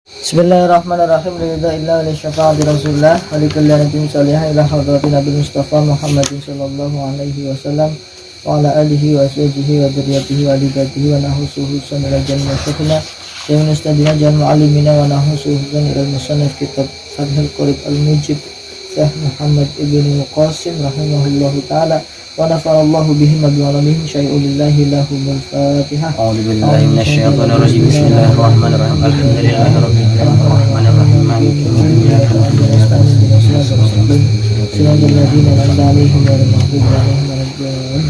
Bismillahirrahmanirrahim. Lillahi wa syafa'ati Rasulullah wa likulli nabiyyin shalihin ila hadratin Nabi Mustafa Muhammadin sallallahu alaihi wasallam wa ala alihi wa ashabihi wa dzurriyyatihi wa alibatihi wa nahusuhu sanila jannah syukhna ya munastadina jan mu'allimina wa nahusuhu ila musannif kitab Fathul Qorib al-Mujib Syekh Muhammad ibn Qasim rahimahullahu ta'ala wa nafa'allahu bihi wa bi'alamihi syai'ulillahi lahumul fatihah. A'udzu billahi minasyaitonir rajim. Bismillahirrahmanirrahim. Alhamdulillahi rabbil alamin arrahmanirrahim maliki yaumiddin iyyaka na'budu wa iyyaka nasta'in. Siratal ladzina an'amta 'alaihim ghairil maghdubi 'alaihim waladdallin.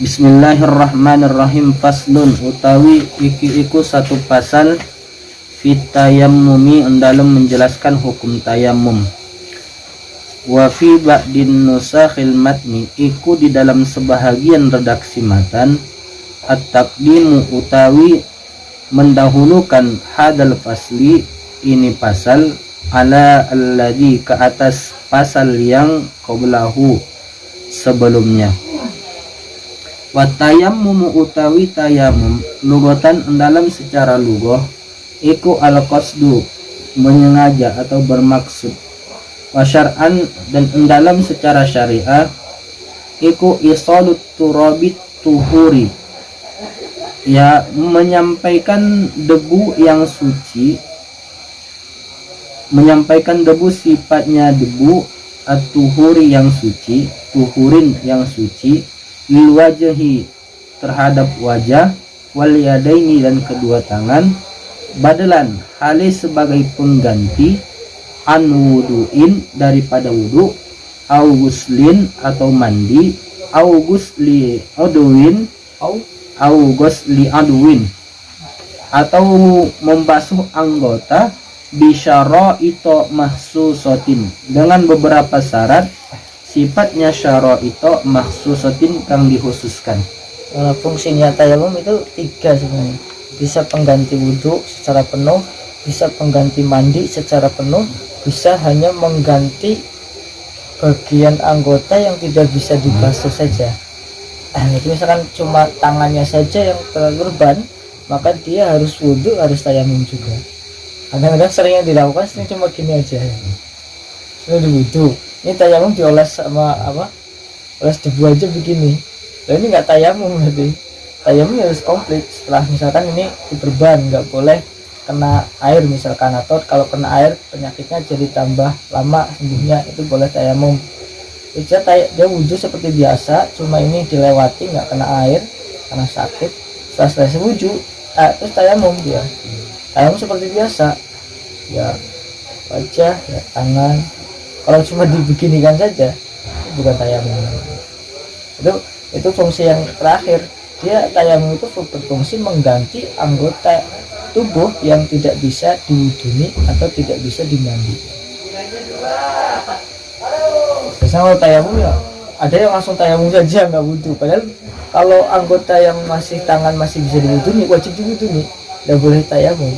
Bismillahirrahmanirrahim. Faslun utawi iki iku satu pasal fitayammumi dalam menjelaskan hukum tayamum. Wa fi ba'din nusakhil matni iku di dalam sebahagian redaksi matan at-taqdimu utawi mendahulukan hadal fasli ini pasal ala alladhi ke atas pasal yang qablahu sebelumnya. Wa tayammumu utawi tayamum lugatan dalam secara lughah iku al-qasdu menyengaja atau bermaksud. Wa syar'an dan dalam secara syariah iku isalut turabit tuhuri ya menyampaikan debu yang suci, menyampaikan debu sifatnya debu at-tuhuri yang suci, tuhurin yang suci, lil wajhi terhadap wajah, wal yadaini dan kedua tangan, badalan hale sebagai pengganti an wudu'in daripada wudu, au guslin atau mandi, au gusli aduin au gusli aduin atau membasuh anggota bisyara ito mahsusotin dengan beberapa syarat sifatnya syara ito mahsusotin kang dikhususkan. Fungsinya tayamum itu tiga sebenarnya. Bisa pengganti wudhu secara penuh, bisa pengganti mandi secara penuh, bisa hanya mengganti bagian anggota yang tidak bisa dibasuh saja. Jadi misalkan cuma tangannya saja yang terkorban, maka dia harus wudhu, harus tayamum juga. Kadang-kadang sering yang dilakukan cuma gini aja, sudah wudhu, ini tayamum dioles sama apa? Oles debu aja begini. Nah, ini nggak tayamum berarti. Tayamum harus komplit. Setelah misalkan ini diperban, nggak boleh kena air misalkan, atau kalau kena air penyakitnya jadi tambah lama sembuhnya, itu boleh tayamum. Dia wudhu seperti biasa, cuma ini dilewati nggak kena air karena sakit. Setelah selesai wudhu, terus tayamum dia. Tayamum seperti biasa, ya wajah, ya tangan. Kalau cuma dibeginikan saja, itu bukan tayamum. Itu fungsi yang terakhir. Dia tayamum itu berfungsi mengganti anggota tubuh yang tidak bisa diwuduni atau tidak bisa dimandi. Biasanya kalau tayamum ya ada yang langsung tayamum saja nggak wudhu. Padahal kalau anggota yang masih tangan masih bisa diwuduni, wajib diwuduni, nggak boleh tayamum.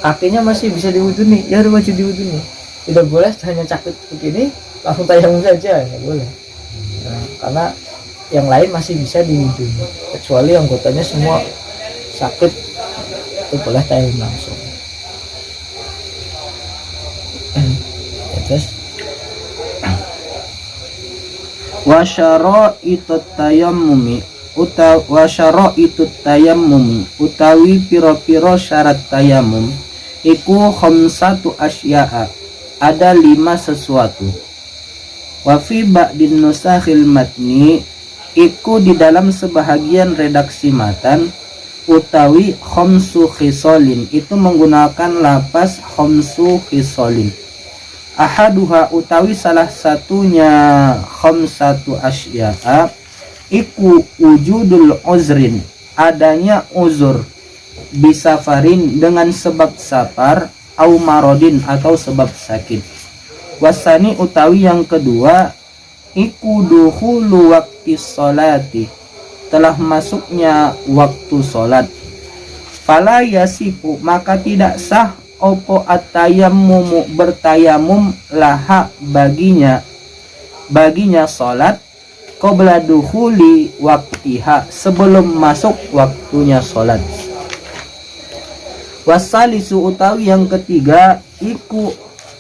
Kakinya masih bisa diwuduni, ya harus wajib diwuduni. Tidak boleh hanya cakit begini langsung tayamum saja, nggak boleh. Karena yang lain masih bisa diwuduni, kecuali anggotanya semua sakit, itu boleh tayamum langsung. Terus Wasyara'itut tayammumi utawi piro-piro syarat tayamum iku khamsatu asya'a, ada 5 sesuatu. Wa fi ba'din nusakhil matni iku di dalam sebahagian redaksi matan utawi khamsu khisolin, itu menggunakan lapas khamsu khisolin. Ahaduha utawi salah satunya khamsatu asya'a iku wujudul uzrin, adanya uzur, bisafarin dengan sebab safar, au marodin atau sebab sakit. Wasani utawi yang kedua iku dukhulu waqti sholati, telah masuknya waktu sholat. Fala yasifu maka tidak sah opo at-tayammumu bertayamum laha baginya sholat qabla dukhuli waqtiha, sebelum masuk waktunya sholat. Wasalisu utawi yang ketiga iku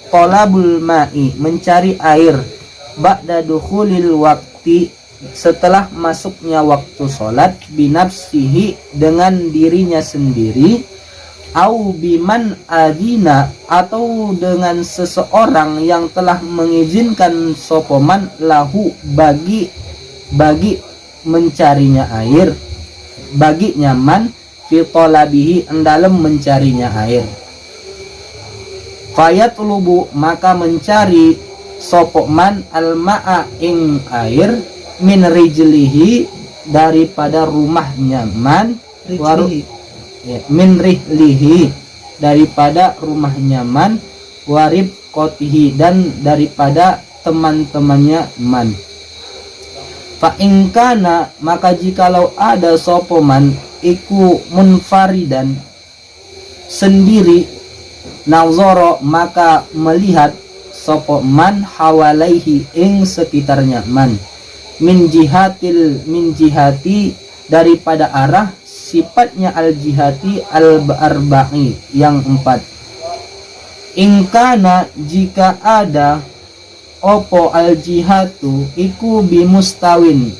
tolabul ma'i, mencari air, ba'da dukhulil waqti, setelah masuknya waktu sholat, binafsihi, dengan dirinya sendiri, au biman adina, atau dengan seseorang yang telah mengizinkan sopoman lahu, bagi mencarinya air, bagi nyaman, fi talabihi, dalam mencarinya air. Fayatlubu, maka mencari sopoman al-ma'a, ing air, min rijlihi, daripada rumahnya man, min rihlihi, daripada rumah nyaman, warib kotihi, dan daripada teman-temannya man. Fa ingkana, maka jikalau ada sopoman iku munfaridan, sendiri, nazara, maka melihat sopoman hawalaihi, ing sekitarnya man, min jihati, daripada arah sifatnya al-jihati al-arba'i, yang 4. Ingkana, jika ada opo al-jihatu iku bimustawin,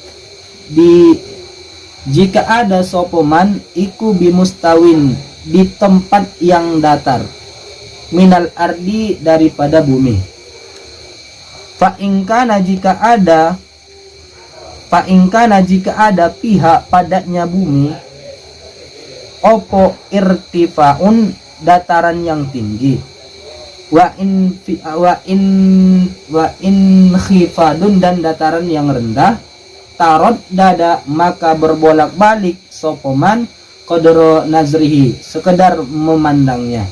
jika ada sopoman iku bimustawin, di tempat yang datar, minal ardi, daripada bumi. Fa ingkana, jika ada pihak padanya bumi, opo irtifaun, dataran yang tinggi, wa in khifadun, dan dataran yang rendah, tarot dada, maka berbolak-balik sopoman, qadra nazrihi, sekedar memandangnya.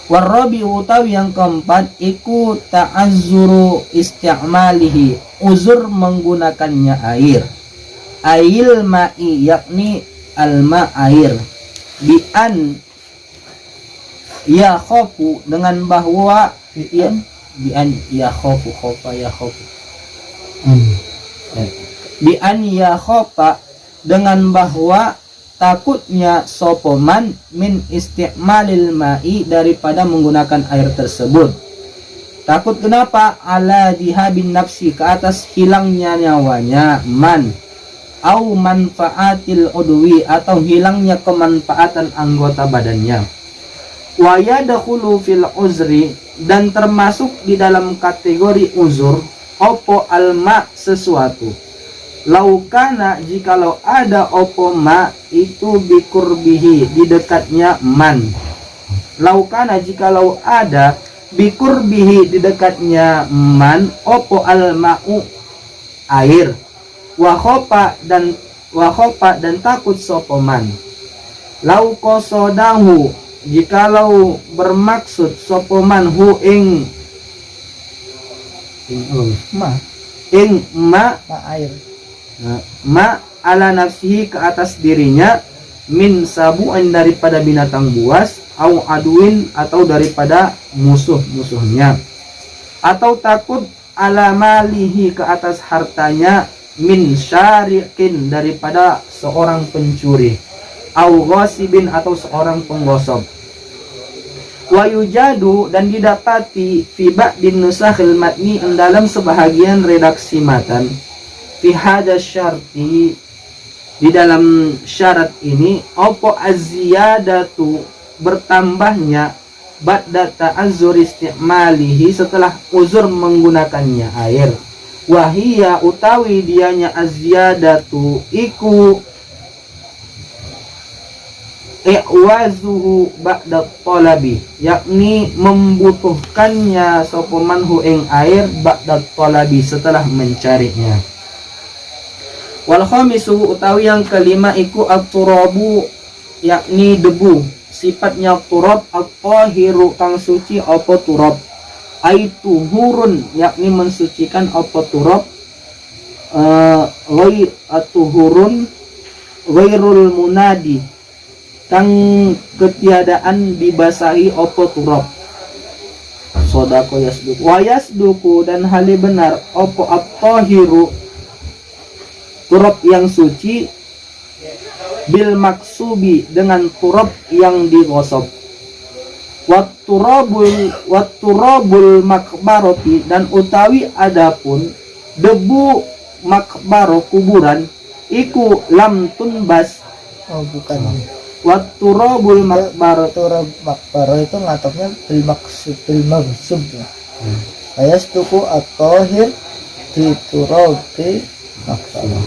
Warrabi, utawi yang keempat iku ta'azzuru isti'malihi, uzur menggunakannya air, ail ma'i, yakni alma, air, bi'an ya khofu, dengan bahwa bi'an ya khofu, khofa ya khofu, bi'an ya khofa, dengan bahwa takutnya sopoman, min isti'malil ma'i, daripada menggunakan air tersebut. Takut kenapa? Ala dihabin nafsi, ke atas hilangnya nyawanya man, au manfaatil udwi, atau hilangnya kemanfaatan anggota badannya. Wa yadkhulu fil uzri, dan termasuk di dalam kategori uzur opo alma, sesuatu. Laukana, jikalau ada opo ma, itu bikurbihi, di dekatnya man. Laukana, jikalau ada bikurbihi, di dekatnya man, opo alma'u, air, wakhopa dan takut sopoman. Lau kosodahu, jikalau bermaksud sopoman hu ing ma air, ma ala nafsihi, ke atas dirinya, min sabu'in, daripada binatang buas, au aduin, atau daripada musuhnya, atau takut ala malihi, ke atas hartanya, min syarikin, daripada seorang pencuri, au ghasibin, atau seorang penggosok. Wa yujadu, dan didapati, fi ba'din nusakhil matni, dalam sebahagian redaksi matan, fi hadha syarti, di dalam syarat ini, opo az-ziyadatu, bertambahnya, ba'da ta'azzur isti'malihi, setelah uzur menggunakannya air. Wahia, utawi dianya az-ziyadatu iku i'wazuhu ba'da talabi, yakni membutuhkannya sopoman hu ing air, ba'da talabi, setelah mencarinya. Wal khamisu, utawi yang kelima iku at-turabu, yakni debu, sifatnya turab, at-tahiru, kang suci apa turab, aituhurun, yakni mensucikan apa turab, atuhurun ghairul munadi, kang ketiadaan dibasahi apa turab. Sodako yasduku wa yasduku, dan hali benar apa at-tahiru, turab yang suci, bil maksubi dengan turab yang digosok, wat turabul makbaroti dan utawi adapun debu makbaro kuburan iku lam tunbas. Oh bukan. Wat turabul makbaro Turab makbaro itu ngatoknya bil maksub ya. Ayas tuku at-tahir di turabi makbaro.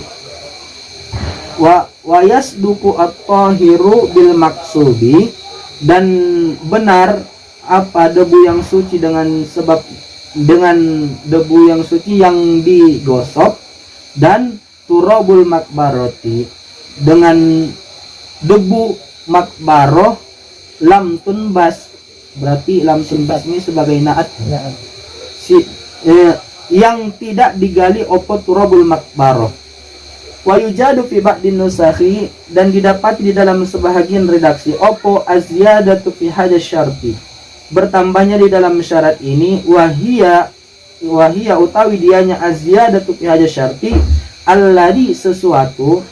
wa yasduku at-tahiru bil maksubi, dan benar apa debu yang suci dengan debu yang suci yang digosok, dan turabul makbaroti dengan debu makbaroh lam tunbas, berarti lam tunbas ini sebagai naat Ya, yang tidak digali opo turabul makbaroh. Wa yujadu fi ba'din nusakhi, dan didapati di dalam sebahagian redaksi opo azyadatu fi hadha syarti, bertambahnya di dalam syarat ini, wahia utawi dianya azyadatu fi hadha syarti alladhi sesuatu,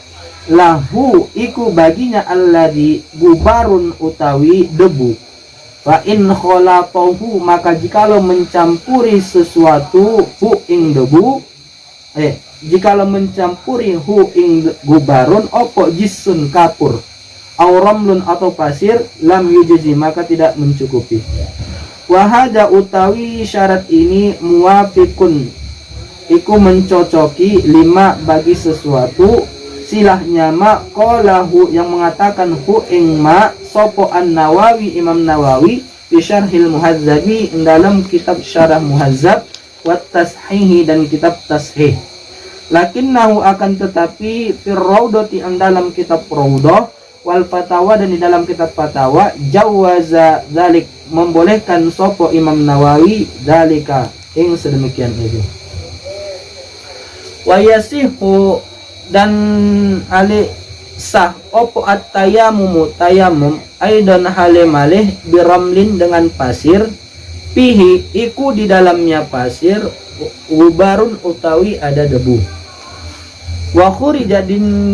lahu iku baginya alladhi gubarun utawi debu, fa in khalatahu maka jikalau mencampuri sesuatu hu ing debu, jikalau mencampuri hu ing gubarun opo jisun kapur, au ramlun atau pasir, lam yujizi maka tidak mencukupi. Wahada utawi syarat ini muwafiqun iku mencocoki lima bagi sesuatu, silahnya ma qalahu yang mengatakan hu ing ma sopo an-Nawawi Imam Nawawi fi syarhil muhazzabi dalam kitab syarah muhazzab, wat tashihi dan kitab tashih. Lakinnahu akan tetapi fir raudati dalam kitab raudah, wal fatawa dan di dalam kitab fatawa, jawaza dzalik membolehkan sopo Imam Nawawi dzalika ing sedemikian itu. Wa yasihu dan ali sah opo at-tayammum aidan hale malih biramlin dengan pasir, pihi iku di dalamnya pasir, ubarun utawi ada debu. Wa khurija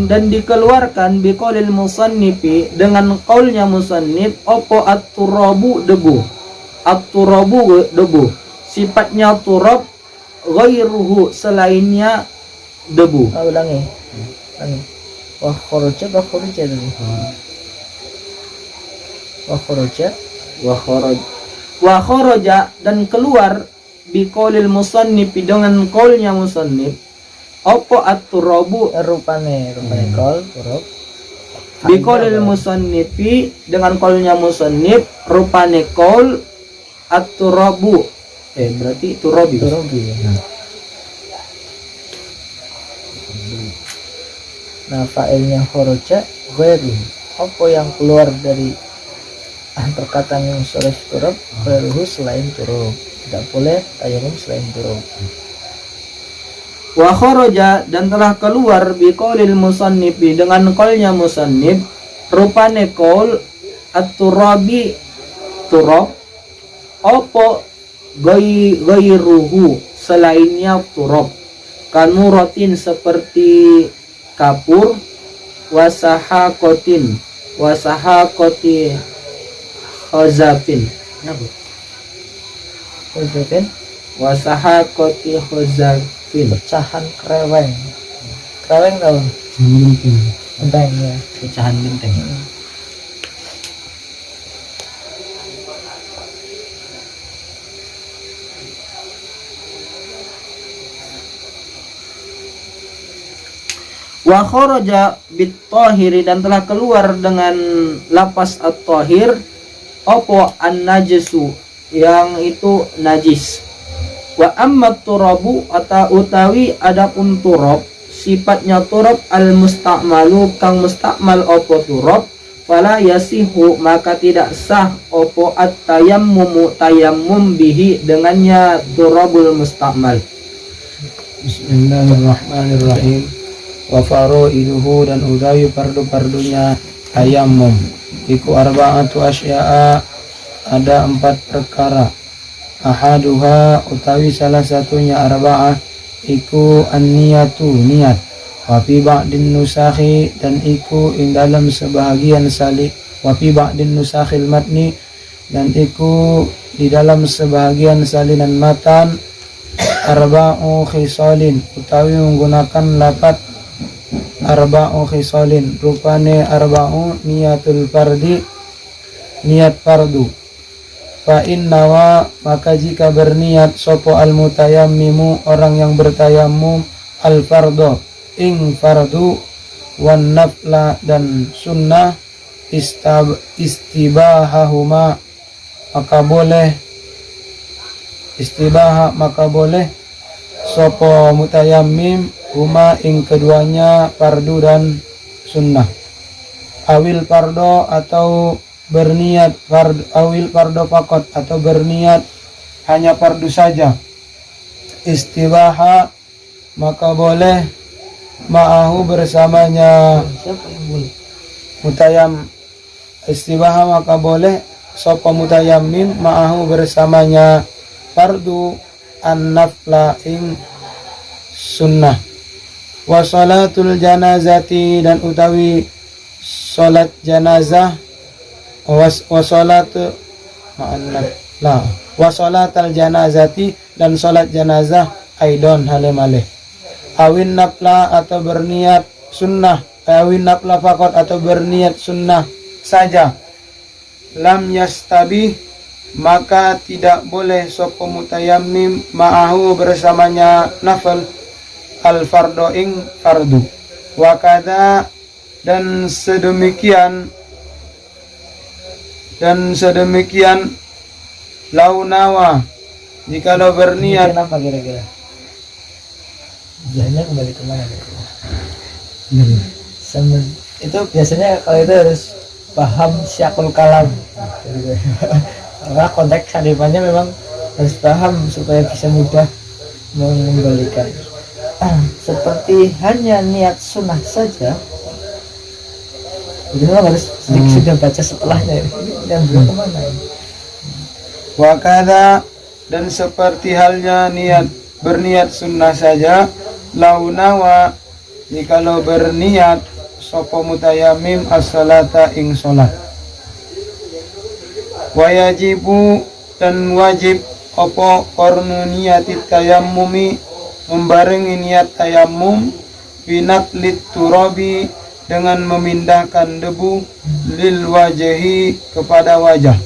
dan dikeluarkan biqaulil musannifi dengan qaulnya musannif opo at-turabu debu. At-turabu debu, sifatnya turab, ghairuhu selainnya debu. ulangi. Wa kharaja dulu. Wa kharaja dan keluar biqaulil musannifi dengan qaulnya musannif opo at-turabu rupane qaul turab biqaulil musannifi dengan qaulnya musannif rupane qaul at-turabu berarti turabi ya. Nah fa'ilnya kharaja ghairu, apa yang keluar dari perkataan yang sorif turab, ghairuhu selain turab, tidak boleh tayamum selain turab. Wa kharaja dan telah keluar biqaulil musannifi dengan qaulnya musannif rupane qaul at-turabi turab, opo ghairuhu selainnya turab, kanuratin seperti kapur, wasahakoti khazafin, wasahakoti khazafin, pecahan kreweng tahu genteng ya, Pecahan genteng. Wa kharaja bit-tahiri dan telah keluar dengan lapas at-tahir opo an-najisu yang itu najis. Wa amma turabu utawi adapun turab, sifatnya turab al-musta'malu kang musta'mal opo turab, fala yasihu maka tidak sah opo tayammum bihi dengannya turabul musta'mal. Bismillahirrahmanirrahim. Wa faraiduhu dan utawi pardu-pardunya tayammum iku arba'atu asya'a, ada 4 perkara. Ahaduha utawi salah satunya arba'ah iku an-niyatu niat, wa fi ba'din nusakhi dan iku ing dalam sebahagian salih wa fi ba'din nusakhil matni dan iku di dalam sebahagian salinan matan arba'u khisalin utawi menggunakan lapat arba'u khisalin rupane arba'u niatul fardi niat fardu fa innawa maka jika berniat sopo al mutayammimu orang yang bertayamum al fardo ing fardu wan nafla dan sunnah istibahahuma maka boleh istibaha maka boleh sopo mutayammim huma ing keduanya fardu dan sunnah awil fardo atau berniat fardu awil fardo fakot atau berniat hanya fardu saja istibaha maka boleh ma'ahu bersamanya Siapa yang boleh? mutayam istibaha maka boleh sopo mutayammim ma'ahu bersamanya fardu an-nafla ing sunnah wa salatul janazati dan utawi salat janazah wa salatu ma'an-nafla wa salatul janazati dan salat janazah aidon halimale awin nafla atau berniat sunnah awin nafla fakot atau berniat sunnah saja lam yastabi maka tidak boleh sopo mutayammim ma'ahu bersamanya nafal al fardo ing fardu wakada dan sedemikian launawa jikalau berniat Kenapa kira-kira? Jahnya kembali kemana? Itu biasanya kalau itu harus paham syakul kalam. Karena konteks hadipannya memang harus paham supaya bisa mudah mengembalikan. Seperti hanya niat sunnah saja. Jadi memang harus sudah baca setelahnya. Dan belum kemana ini? wakada dan seperti halnya berniat sunnah saja launawa jikalau berniat sopo mutayammim as-salata ing salat wayajibu dan wajib opo kornu niati tayammumi membarengi niat tayammum binaklit turabi dengan memindahkan debu lil wajahi kepada wajah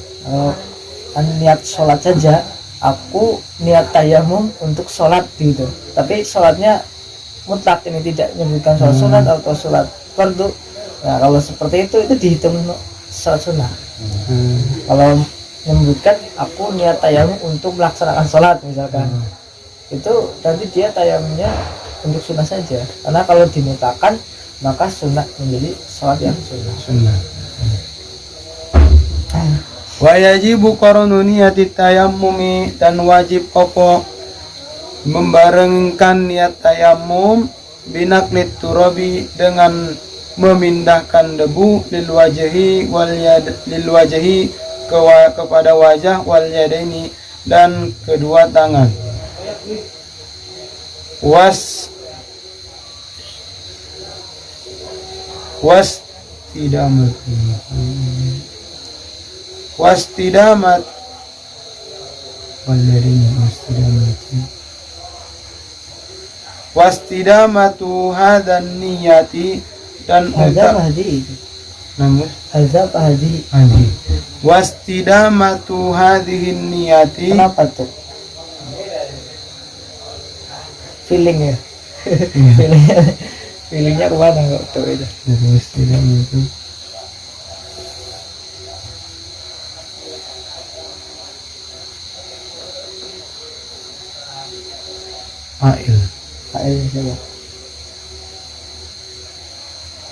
Kalau niat sholat saja, aku niat tayamum untuk sholat gitu. Tapi sholatnya mutlak, ini tidak menyebutkan sholat sunat atau sholat fardu. Nah kalau seperti itu dihitung sholat sunnah. Kalau menyebutkan aku niat tayamum untuk melaksanakan sholat misalkan, itu nanti dia tayamumnya untuk sunnah saja. Karena kalau dimutakan maka sunnah menjadi sholat yang sunnah. Wayajibu koronu niati tayammumi dan wajib opo membarengkan niat tayammum binaklit turabi dengan memindahkan debu lil wajahi kepada wajah wal yadaini dan kedua tangan wastidamat wastidamatu hadan niyati dan Azab hadi. namun Azab hadi. wastidamatu hadhihi niyati Kenapa tuh? Feeling ya. Feelingnya kemana kok tuh itu? wastidamatu fa'il Coba.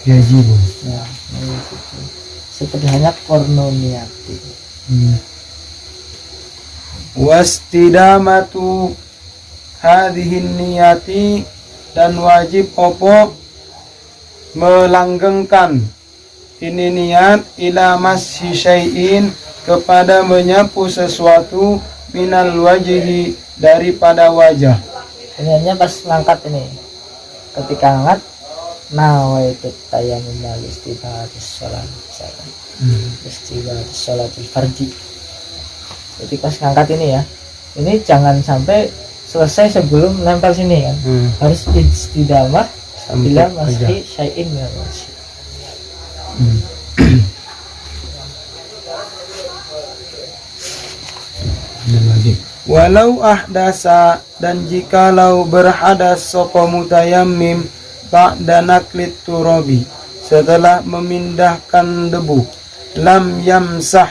yajibu Ya, seperti hanya kornoniati. wastidamatu hadhihi niyati dan wajib opo melanggengkan ini niat ila masyi syai'in kepada menyapu sesuatu minal wajhi daripada wajah. Ini hanya pas ngangkat ini. Ketika angkat nawaitu tayammum istibadatus sholat misalkan istibadatus sholatul fardhi. Jadi pas ngangkat ini ya, ini jangan sampai selesai sebelum nempel sini kan, harus istidamah bila masih syai'in ya masih. Lagi. Walau ahdasa, dan jikalau berhadas sapa mutayammim ba'da naklit turabi, setelah memindahkan debu, lam yamsah,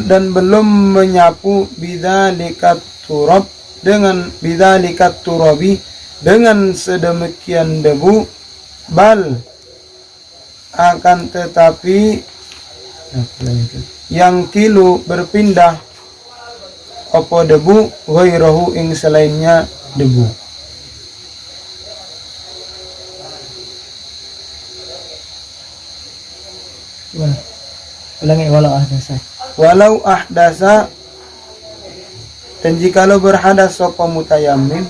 dan belum menyapu bidzalikat turab, dengan bidzalikat turabi, dengan sedemikian debu, bal, akan tetapi yang kilu berpindah apa debu ghairahu ing selainnya debu. Gimana? Ulangi, Walau ahdasa, dan jikalau berhadas sapa mutayammim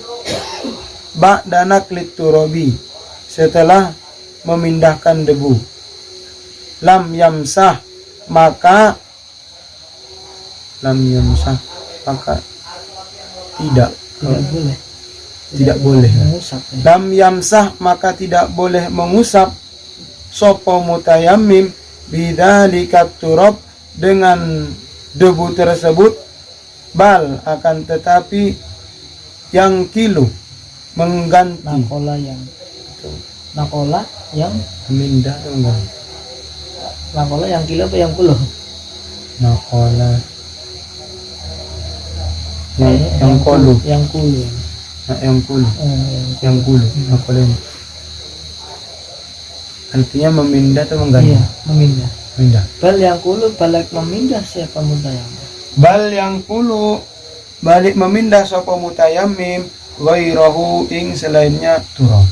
ba'da naklit turabi, setelah memindahkan debu, lam yamsah, maka tidak boleh mengusap ya. lam yamsah, maka tidak boleh mengusap sapa mutayammim bidzalikat turab, dengan debu tersebut, bal, akan tetapi yang kilu mengganti nakola yang memindah, nakola yang kilo apa yang puluh? nakola Yang kulu. yang kulu nakola ini artinya memindah atau mengganti? Iya, memindah. Memindah. Bal yang kulu balik memindah siapa mutayammim. Bal yang kulu balik memindah sapa mutayammim ghairahu ing selainnya turab.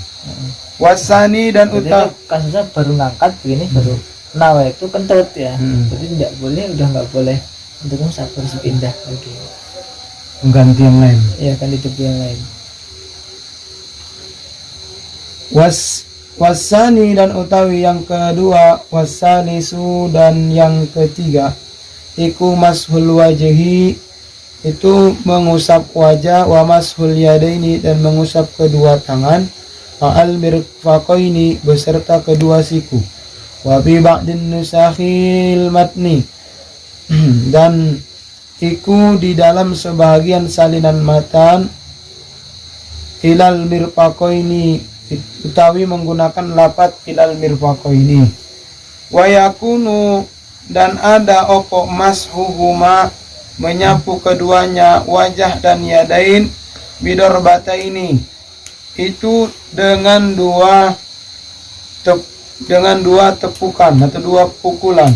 Wasani, dan Jadi utak kasusnya baru ngangkat begini baru nawa itu kentut ya. Jadi tidak boleh, udah nggak boleh untuk ngusap, harus pindah lagi. mengganti yang lain. Iya kan, itu yang lain. Wasani, dan utawi yang kedua, wasanisu, dan yang ketiga, iku mashul wajhi, itu mengusap wajah, wa mashul yadaini, dan mengusap kedua tangan, ma'al mirfaqaini, beserta kedua siku, wa bi ba'din nusakhil matni, dan iku di dalam sebahagian salinan matan, ilal mirfaqaini, utawi menggunakan lapat ilal mirfaqaini, wa yakunu, dan ada opo mashuhuma, menyapu keduanya wajah dan yadain, bidarbataini, itu dengan dua tepukan atau dua pukulan.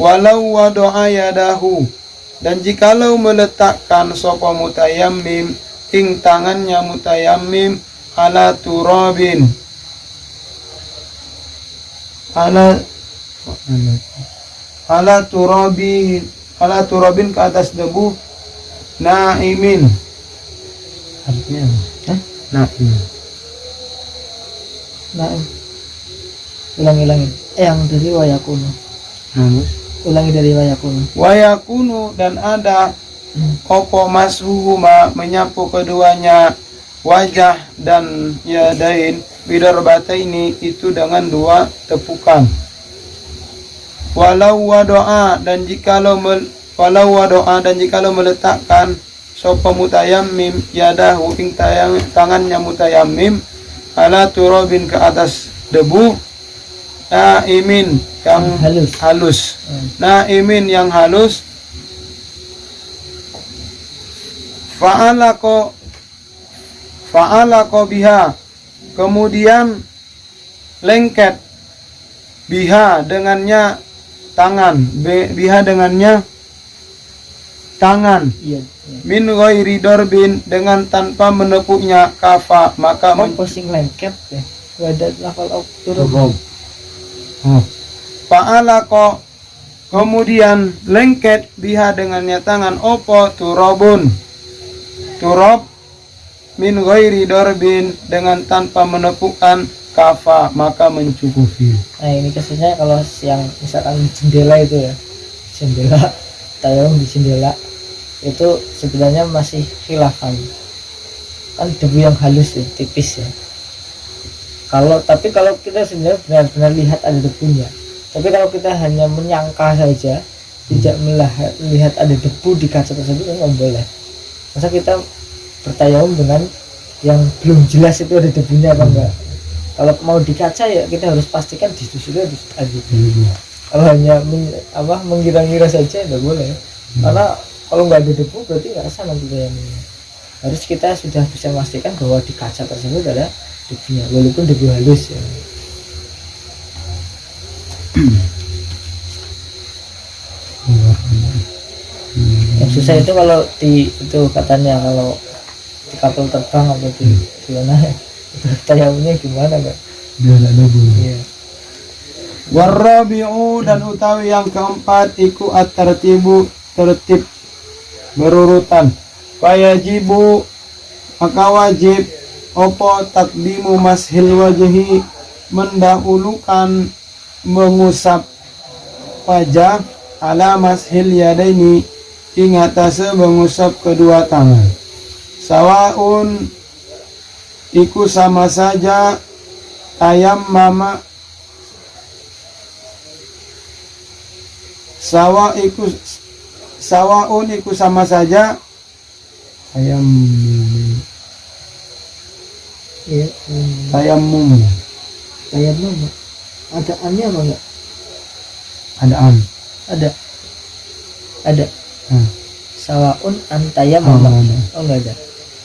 Walau wado'a yadahu, dan jikalau meletakkan sapa mutayammim ing tangannya mutayammim ala turabin, ala turabin, ke atas debu, naimin, artinya naim. Ulangi yang dari wayakunu. Ulangi dari wayakunu. Wayakunu, dan ada opo mashuhuma, menyapu keduanya wajah dan yadain, bidarbataini, itu dengan dua tepukan. Walau wadoa, dan jikalau meletakkan sapa mutayammim yadahu ing tangannya mutayammim ala turabin, ke atas debu, naimin, yang halus. Naimin, yang halus. Fa'alako biha, kemudian lengket, biha dengannya tangan, biha dengannya tangan, min ghairi darbin, dengan tanpa menepuknya kafa, maka posing lengket ya. Wadat lafal turun. Fa'alako, kemudian lengket, biha dengannya tangan, opo turabun, turab, min ghairi darbin, dengan tanpa menepukkan, kafa, maka mencukupi. Nah ini kasusnya kalau yang misalkan jendela itu ya, jendela tayamum di jendela itu sebenarnya masih khilafan, kan debu yang halus ya, tipis ya. Tapi kalau kita sebenarnya benar-benar lihat ada debunya, tapi kalau kita hanya menyangka saja, tidak melihat ada debu di kaca tersebut, nggak boleh. Masa kita bertayamum dengan yang belum jelas itu ada debunya apa enggak? Kalau mau di kaca ya kita harus pastikan di situ harus ada debu. Kalau hanya mengira-ngira saja nggak boleh, karena kalau nggak ada debu berarti nggak sah nanti tayamumnya. Harus kita sudah bisa memastikan bahwa di kaca tersebut ada debunya, walaupun debu halus ya. Yang susah itu kalau itu katanya kalau di kapal terbang atau di mana itu tayamumnya gimana kan? Dia ada debu. Iya. Warabi'u, dan utawi yang keempat iku at-tartibu, tertib berurutan. Fayajibu, maka wajib opo takdimu mashil wajhi, mendahulukan mengusap wajah, ala mashil yadaini, ing atase mengusap kedua tangan. Sawaun, iku sama saja, tayammama, sawaun iku sama saja, Iya. tayammum, Tayamum ada annya apa enggak? adaan. Ada. Sawaun antayam Oh, apa? nggak ada. Oh enggak ada.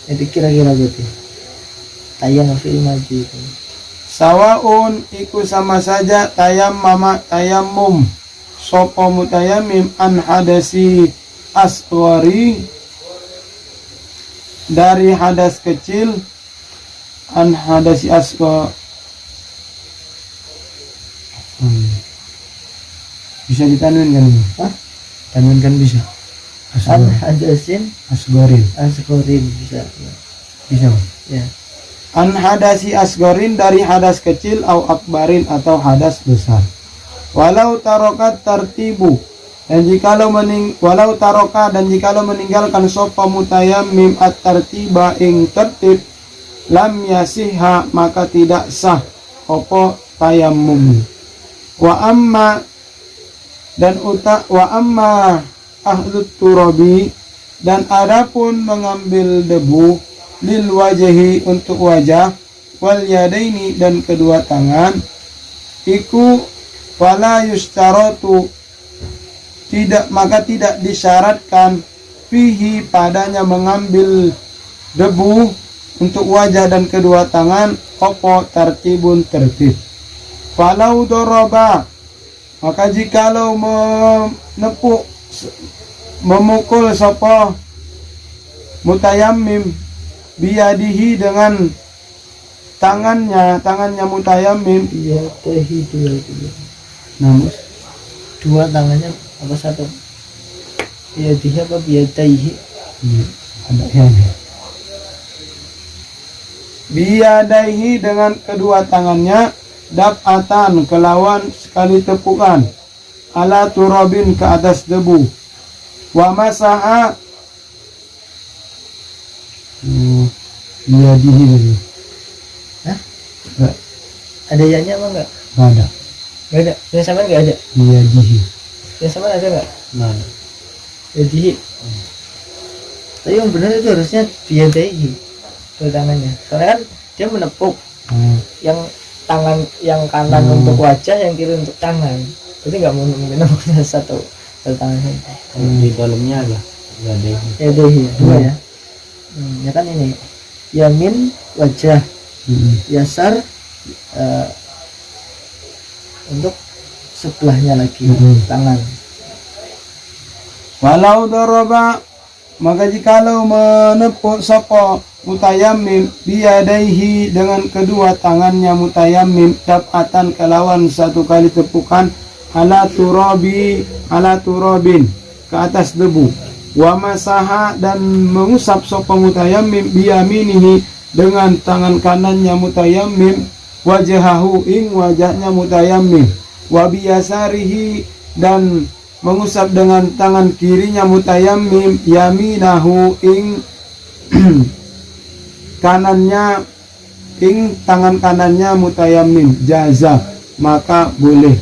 Itu kira-kira gitu. Tayang fil maju itu. Sawaun iku sama saja, tayammama tayammum, sopo mutayammim an hadasi asghari, dari hadas kecil, an hadasi asghar. Bisa ditanwinkan ini? Hah? Tanwinkan bisa. An hadasin Asgharin. asghorin bisa. Bisa. Ya. An hadasi asgharin, dari hadas kecil, au akbarin, atau hadas besar. Walau tarokat tertibu, dan jikalau meninggalkan sopa mutayammim at tertiba ing tertib, lam yasihha, maka tidak sah opo tayammum. Wa amma ahlut turabi, dan adapun mengambil debu, lil wajhi, untuk wajah, wal yadaini, dan kedua tangan, iku fala yustaratu, maka tidak disyaratkan, fihi, padanya mengambil debu untuk wajah dan kedua tangan, opo tertibun, tertib. Falau doroba, maka jikalau memukul sapa mutayammim, biyadihi, dengan tangannya mutayammim, Iya, tehi dua. namun Dua tangannya apa satu? Iya, dia apa biyadaihi? ada yang biyadaihi, dengan kedua tangannya, dapatan, kelawan sekali tepukan, ala turabin, ke atas debu, wa masaha, biyadihi lagi. Hah? Enggak, Ada yanya apa enggak? enggak ada. Enggak ada. Yang sama enggak ada. Biyadihi, Yang sama ada enggak? enggak ada. Jadi tapi yang benar itu harusnya biyadaihi, dua tangannya. Soalnya kan dia menepuk yang tangan yang kanan untuk wajah, yang kiri untuk tangan. Jadi nggak mungkin menepuknya satu tangan saja. Di dalamnya ada nggak ada ini. Ya deh, dua ya. Ya kan ini yamin wajah, yasar untuk sebelahnya lagi tangan. Walau doroba, maka jikalau menepuk sopo mutayammim biyadaihi, dengan kedua tangannya mutayammim, dapatan, kelawan satu kali tepukan, ala turabin, ke atas debu, wa masaha dan mengusap sapa mutayammim biyaminihi dengan tangan kanannya mutayammim wajahahu ing wajahnya mutayammim wa biyasarihi dan mengusap dengan tangan kirinya mutayammim yaminahu ing kanannya ing tangan kanannya mutayammim jaza maka boleh.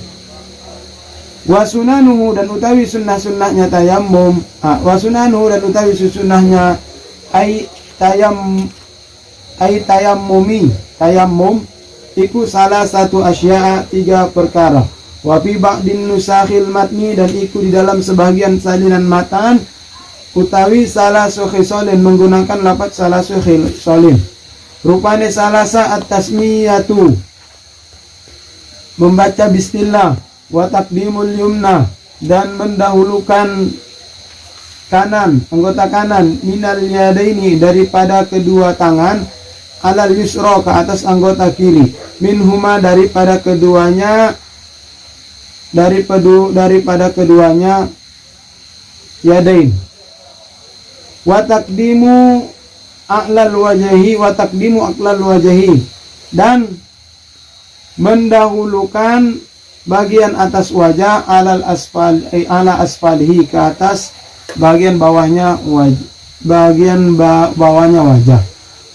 Wasunanuhu dan utawi sunnah-sunnahnya tayammum, wasunanuhu dan utawi sunnahnya tayammum iku salah satu asya'a 3 perkara. Wa fi ba'din nusakhil matni dan iku di dalam sebagian salinan matan utawi salah khisalin menggunakan lafaz salah khisalin. Rupane salasa at-tasmiyatu membaca bismillah wa taqdimul yumna dan mendahulukan kanan, anggota kanan minal yadaini daripada kedua tangan alal yusra ke atas anggota kiri minhuma daripada keduanya yadain wa taqdimu aqlal wajhi dan mendahulukan bagian atas wajah ala asfalihi ke atas bagian bawahnya wajah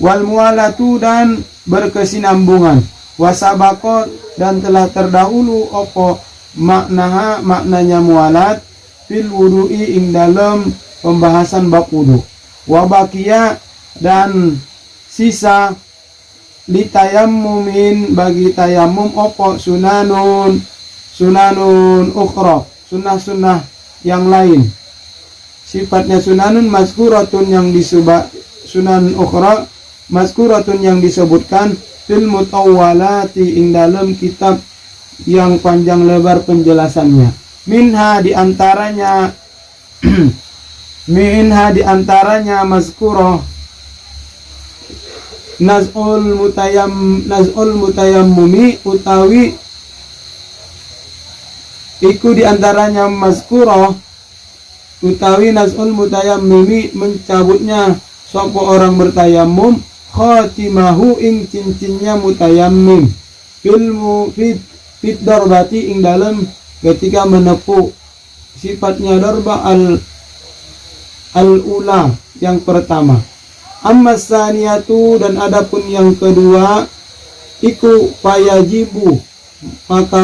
wal mualatu dan berkesinambungan wasabaqo dan telah terdahulu opo maknanya mualat fil wudu'i ing dalam pembahasan bab wudu wa baqiya dan sisa litayammumin bagi tayammum opo sunanun ukhra sunnah yang lain sifatnya sunanun mazkuratun yang sunan ukhra mazkuratun yang disebutkan fil mutawwalati ing dalam kitab yang panjang lebar penjelasannya minha diantaranya mazkurah naz'ul mutayammumi utawi iku diantaranya mazkurah utawi naz'ul mutayammimi mencabutnya sapa orang bertayammum khatimahu ing cincinnya mutayammim fit darbati ing dalam ketika menepuk sifatnya darba al-ula yang pertama. Amma saniyatu dan adapun yang kedua iku fayajibu maka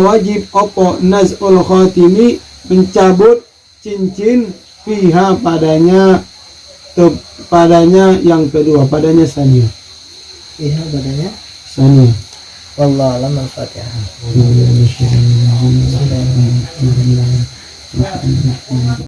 wajib opo naz'ul khatimi mencabut cincin fiha padanya yang kedua padanya saniyah wallahu a'lam. Al-Fatihah.